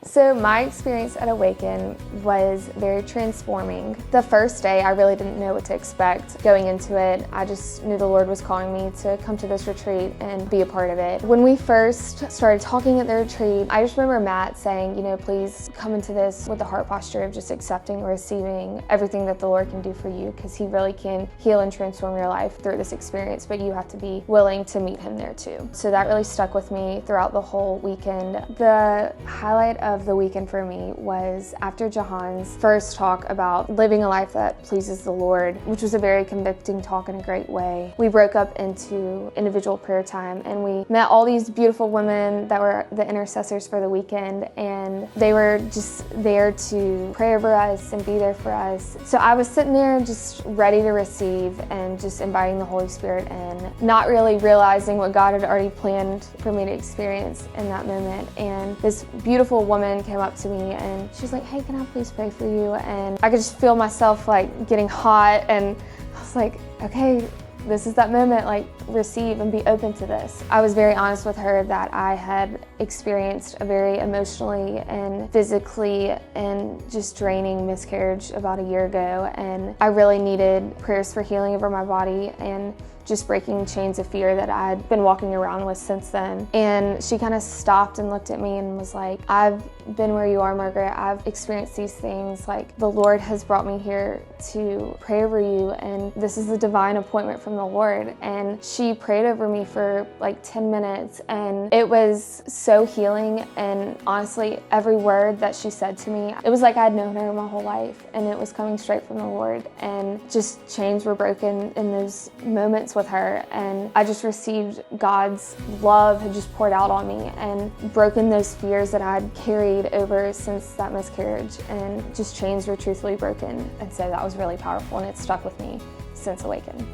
So my experience at Awaken was very transforming. The first day, I really didn't know what to expect going into it. I just knew the Lord was calling me to come to this retreat and be a part of it. When we first started talking at the retreat, I just remember Matt saying, please come into this with the heart posture of just accepting and receiving everything that the Lord can do for you, because He really can heal and transform your life through this experience, but you have to be willing to meet Him there too. So that really stuck with me throughout the whole weekend. The highlight of the weekend for me was after Jahan's first talk about living a life that pleases the Lord, which was a very convicting talk in a great way. We broke up into individual prayer time, and we met all these beautiful women that were the intercessors for the weekend, and they were just there to pray over us and be there for us. So I was sitting there just ready to receive and just inviting the Holy Spirit in, not really realizing what God had already planned for me to experience in that moment. And this beautiful woman came up to me and she's like, "Hey, can I please pray for you?" And I could just feel myself like getting hot, and I was like, okay, this is that moment, like receive and be open to this. I was very honest with her that I had experienced a very emotionally and physically and just draining miscarriage about a year ago, and I really needed prayers for healing over my body and just breaking chains of fear that I had been walking around with since then. And she kind of stopped and looked at me and was like, "I've been where you are, Margaret. I've experienced these things. Like, the Lord has brought me here to pray over you, and this is a divine appointment from the Lord." And she prayed over me for like 10 minutes, and it was so healing. And honestly, every word that she said to me, it was like I'd known her my whole life, and it was coming straight from the Lord. And just chains were broken in those moments with her, and I just received God's love had just poured out on me and broken those fears that I'd carried over since that miscarriage, and just chains were truthfully broken. And so that was really powerful, and it stuck with me since Awaken.